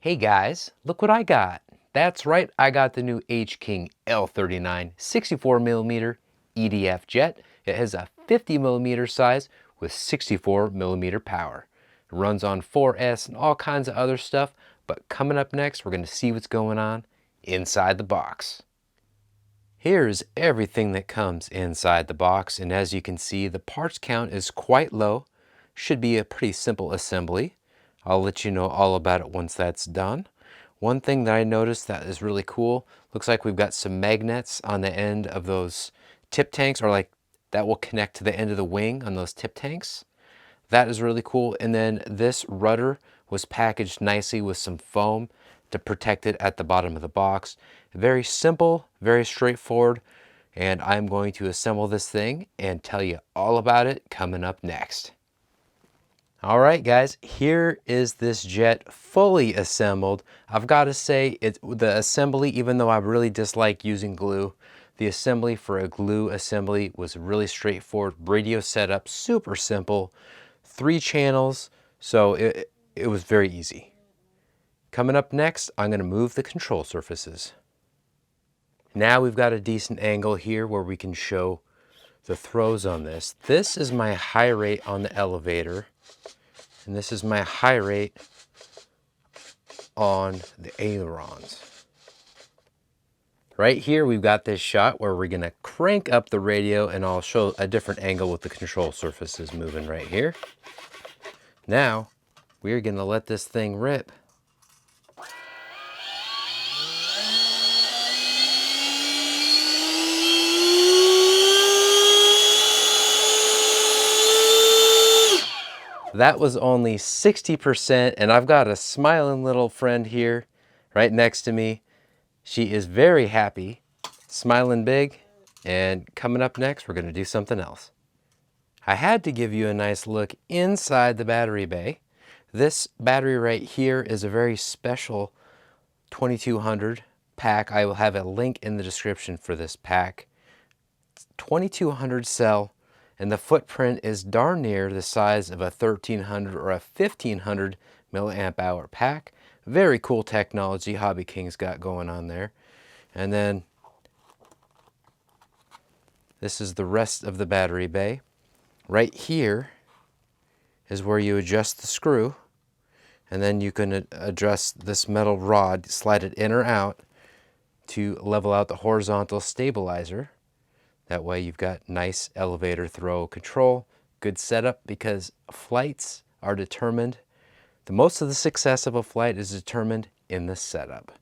Hey guys, look what I got. That's right, I got the new H-King L-39 64mm EDF jet. It has a 50mm size with 64mm power. It runs on 4S and all kinds of other stuff, but coming up next, we're going to see what's going on inside the box. Here's everything that comes inside the box, and as you can see, the parts count is quite low. Should be a pretty simple assembly. I'll let you know all about it once that's done. One thing that I noticed that is really cool, looks like we've got some magnets on the end of those tip tanks, or like that will connect to the end of the wing on those tip tanks. That is really cool. And then this rudder was packaged nicely with some foam to protect it at the bottom of the box. Very simple, very straightforward, and I'm going to assemble this thing and tell you all about it coming up next. All right, guys, here is this jet fully assembled. I've got to say, the assembly, even though I really dislike using glue, the assembly for a glue assembly was really straightforward. Radio setup, super simple, 3 channels, so it was very easy. Coming up next, I'm going to move the control surfaces. Now we've got a decent angle here where we can show the throws on this. This is my high rate on the elevator. And this is my high rate on the ailerons. Right here, we've got this shot where we're gonna crank up the radio, and I'll show a different angle with the control surfaces moving right here. Now, we're gonna let this thing rip. That was only 60%, and I've got a smiling little friend here right next to me. She is very happy, smiling big, and coming up next, we're gonna do something else. I had to give you a nice look inside the battery bay. This battery right here is a very special 2200 pack. I will have a link in the description for this pack. It's 2200 cell. And the footprint is darn near the size of a 1300 or a 1500 milliamp hour pack. Very cool technology Hobbyking's got going on there. And then this is the rest of the battery bay. Right here is where you adjust the screw, and then you can adjust this metal rod, slide it in or out to level out the horizontal stabilizer. That way you've got nice elevator throw control, good setup, because flights are determined, most of the success of a flight is determined in the setup.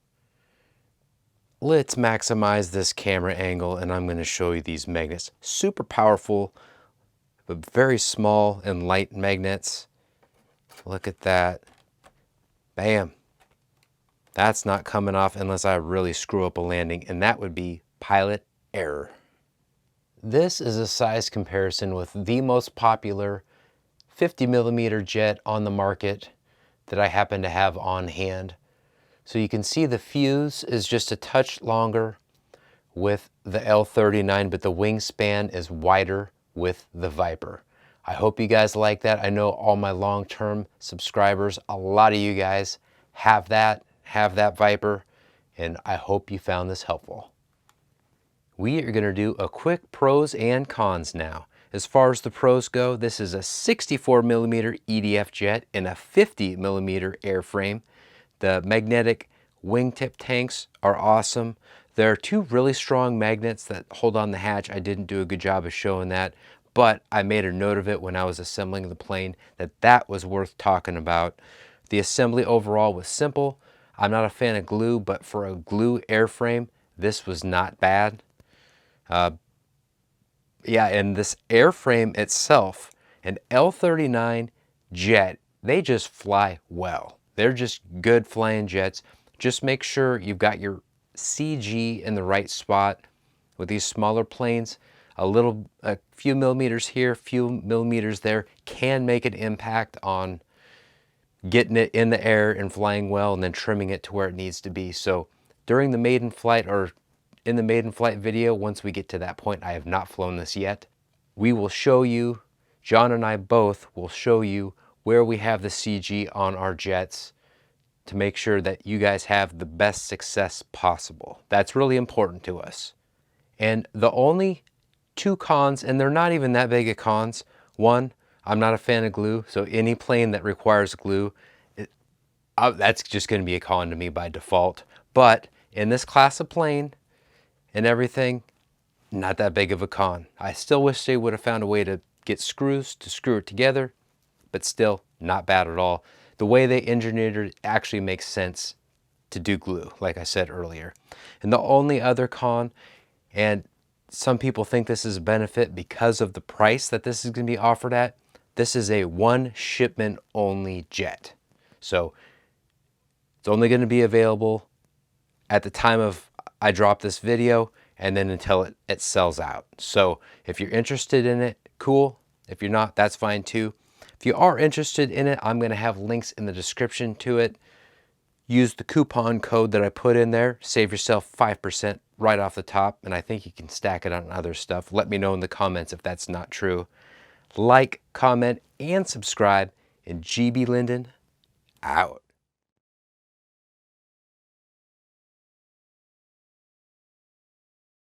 Let's maximize this camera angle, and I'm going to show you these magnets. Super powerful, but very small and light magnets. Look at that. Bam. That's not coming off unless I really screw up a landing, and that would be pilot error. This is a size comparison with the most popular 50mm jet on the market that I happen to have on hand. So you can see the fuse is just a touch longer with the L-39, but the wingspan is wider with the Viper. I hope you guys like that. I know all my long-term subscribers, a lot of you guys have that Viper, and I hope you found this helpful. We are going to do a quick pros and cons now. As far as the pros go, this is a 64mm EDF jet in a 50mm airframe. The magnetic wingtip tanks are awesome. There are 2 really strong magnets that hold on the hatch. I didn't do a good job of showing that, but I made a note of it when I was assembling the plane that was worth talking about. The assembly overall was simple. I'm not a fan of glue, but for a glue airframe, this was not bad. Yeah, and this airframe itself, an L-39 jet, they just fly well. They're just good flying jets. Just make sure you've got your CG in the right spot. With these smaller planes, a few millimeters here, a few millimeters there can make an impact on getting it in the air and flying well, and then trimming it to where it needs to be. So during the maiden flight, or in the maiden flight video, once we get to that point, I have not flown this yet, we will show you, John and I both will show you where we have the CG on our jets to make sure that you guys have the best success possible. That's really important to us. And the only two cons, and they're not even that big of cons. One, I'm not a fan of glue, so any plane that requires glue, that's just going to be a con to me by default. But in this class of plane and everything, not that big of a con. I still wish they would have found a way to get screws to screw it together, but still not bad at all. The way they engineered it actually makes sense to do glue, like I said earlier. And the only other con, and some people think this is a benefit because of the price that this is going to be offered at, this is a one shipment only jet. So it's only going to be available at the time of I drop this video and then until it sells out. So if you're interested in it, cool. If you're not, that's fine too. If you are interested in it, I'm going to have links in the description to it. Use the coupon code that I put in there. Save yourself 5% right off the top, and I think you can stack it on other stuff. Let me know in the comments if that's not true. Like, comment, and subscribe, and GB Linden out.